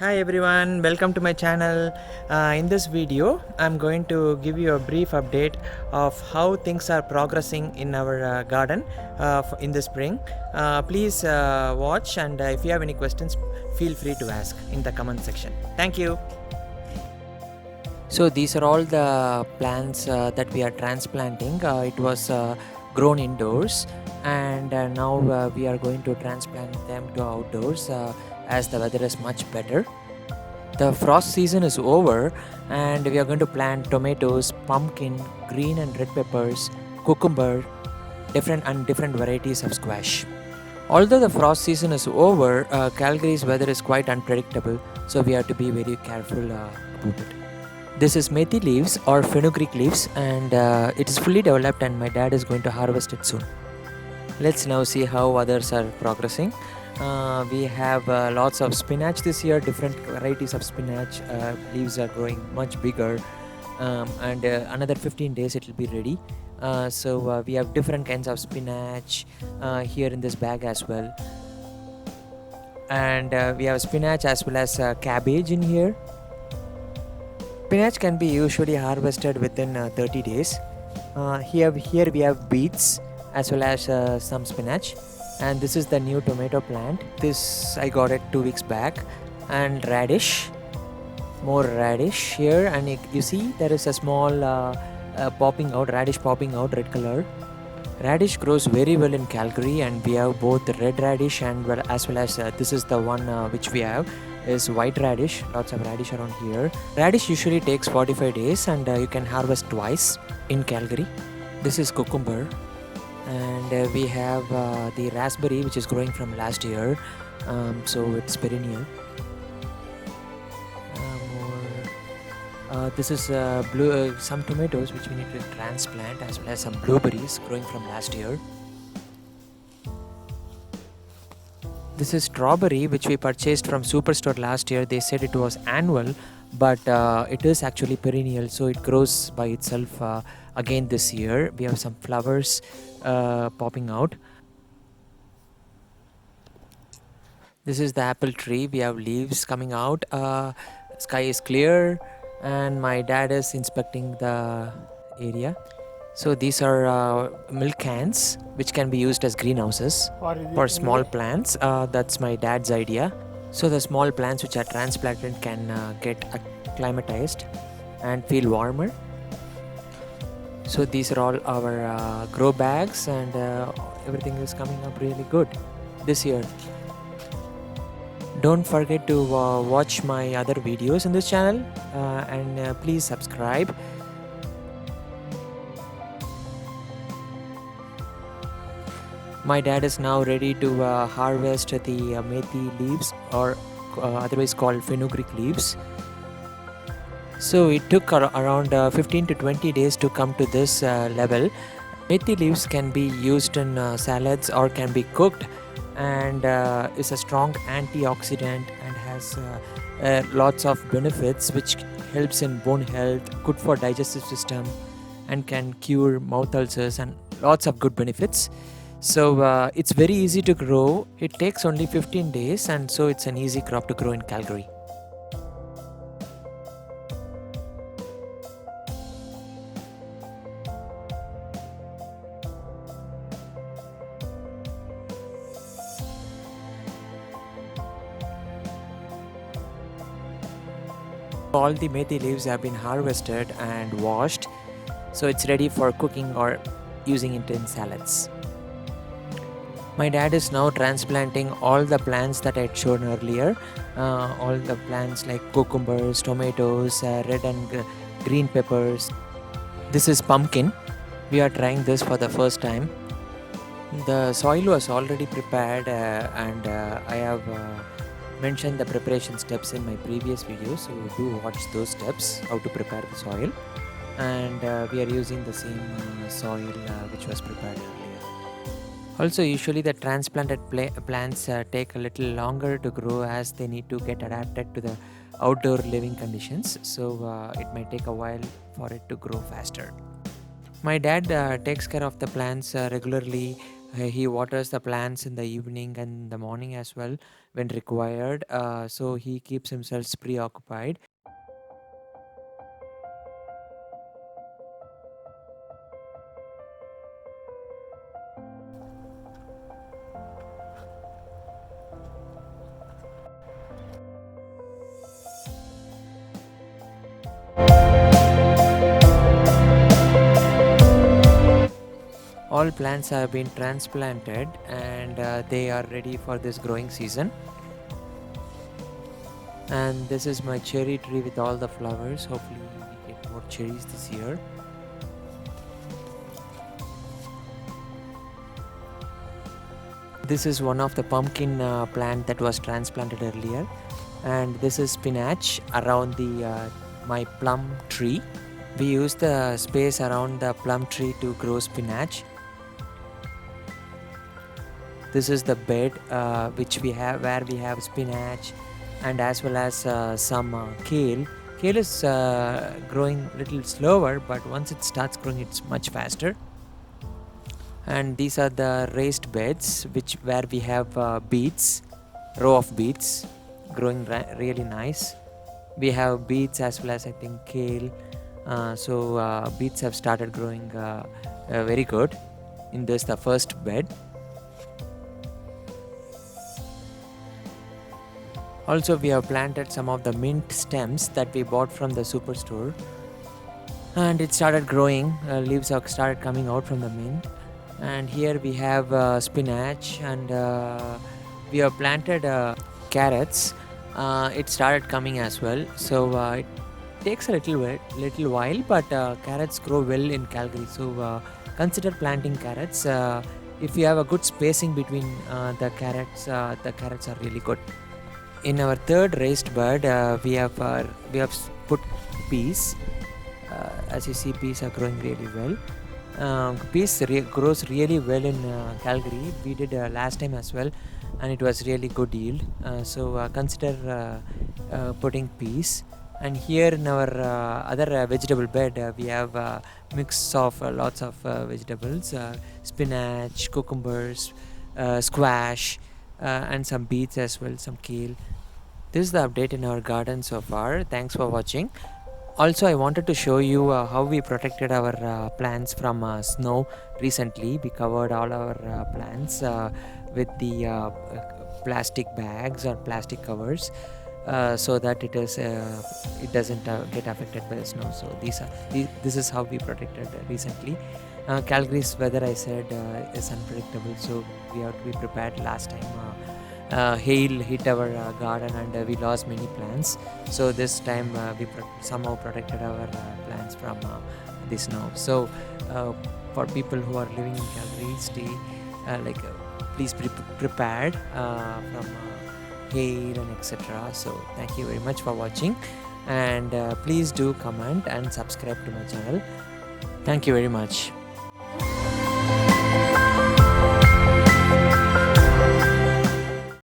Hi everyone, welcome to my channel. In this video, I'm going to give you a brief update of how things are progressing in our garden in the spring. Please watch, and if you have any questions, feel free to ask in the comment section. Thank you. So these are all the plants that we are transplanting. It was grown indoors, and now we are going to transplant them to outdoors as the weather is much better. The frost season is over, and we are going to plant tomatoes, pumpkin, green and red peppers, cucumber, different varieties of squash. Although the frost season is over, Calgary's weather is quite unpredictable, so we have to be very careful about it. This is methi leaves or fenugreek leaves, and it is fully developed, and my dad is going to harvest it soon. Let's now see how others are progressing. We have lots of spinach this year, different varieties of spinach. Leaves are growing much bigger, and another 15 days it will be ready. So we have different kinds of spinach here in this bag as well, and we have spinach as well as cabbage in here. Spinach can be usually harvested within 30 days. Here we have beets as well as some spinach, and this is the new tomato plant. This I got it 2 weeks back. And radish, more radish here, and you see there is a small radish popping out, red color. Radish grows very well in Calgary, and we have both red radish and as well as this is the one which we have is white radish. Lots of radish around here. Radish usually takes 45 days, and you can harvest twice in Calgary. This is cucumber, and we have the raspberry, which is growing from last year, so it's perennial. This is some tomatoes which we need to transplant, as well as some blueberries growing from last year. This is strawberry, which we purchased from Superstore last year. They said it was annual, but it is actually perennial, so it grows by itself again this year. We have some flowers popping out. This is the apple tree. We have leaves coming out. Sky is clear, and my dad is inspecting the area. So these are milk cans which can be used as greenhouses for small plants. That's my dad's idea. So the small plants which are transplanted can get acclimatized and feel warmer. So these are all our grow bags, and everything is coming up really good this year. Don't forget to watch my other videos in this channel, and please subscribe. My dad is now ready to harvest the methi leaves, or otherwise called fenugreek leaves. So it took around 15 to 20 days to come to this level. Methi leaves can be used in salads or can be cooked, and is a strong antioxidant and has lots of benefits, which helps in bone health, good for digestive system, and can cure mouth ulcers, and lots of good benefits. So it's very easy to grow. It takes only 15 days, and so it's an easy crop to grow in Calgary. All the methi leaves have been harvested and washed, so it's ready for cooking or using it in salads. My dad is now transplanting all the plants that I had shown earlier. All the plants like cucumbers, tomatoes, red and green peppers. This is pumpkin. We are trying this for the first time. The soil was already prepared, and I have mentioned the preparation steps in my previous video, so do watch those steps, how to prepare the soil. And we are using the same soil which was prepared earlier. Also, usually the transplanted plants take a little longer to grow, as they need to get adapted to the outdoor living conditions, so it may take a while for it to grow faster. My dad takes care of the plants regularly He waters the plants in the evening and in the morning as well when required. So he keeps himself preoccupied. All plants have been transplanted and they are ready for this growing season. And this is my cherry tree with all the flowers. Hopefully we get more cherries this year. This is one of the pumpkin plant that was transplanted earlier, and this is spinach around the my plum tree. We use the space around the plum tree to grow spinach. This is the bed which we have, where we have spinach and as well as some kale. Kale is growing little slower, but once it starts growing, it's much faster. And these are the raised beds which where we have beets, row of beets growing really nice. We have beets as well as I think kale. So beets have started growing very good in this the first bed. Also, we have planted some of the mint stems that we bought from the superstore, and it started growing. Leaves have started coming out from the mint. And here we have spinach, and we have planted carrots. It started coming as well. So it takes a little while, but carrots grow well in Calgary. So consider planting carrots. If you have a good spacing between the carrots are really good. In our third raised bed, we have put peas. As you see, peas are growing really well. Peas grows really well in Calgary. We did last time as well, and it was really good yield. So consider putting peas. And here in our other vegetable bed, we have a mix of lots of vegetables: spinach, cucumbers, squash, and some beets as well, some kale. This is the update in our garden so far. Thanks for watching. Also, I wanted to show you how we protected our plants from snow recently. We covered all our plants with the plastic bags or plastic covers so that it doesn't get affected by the snow. So this is how we protected recently. Calgary's weather, I said, is unpredictable, so we have to be prepared. Last time hail hit our garden and we lost many plants. So this time we somehow protected our plants from the snow. So for people who are living in Calgary, stay please be prepared from hail and etc. So thank you very much for watching, and please do comment and subscribe to my channel. Thank you very much.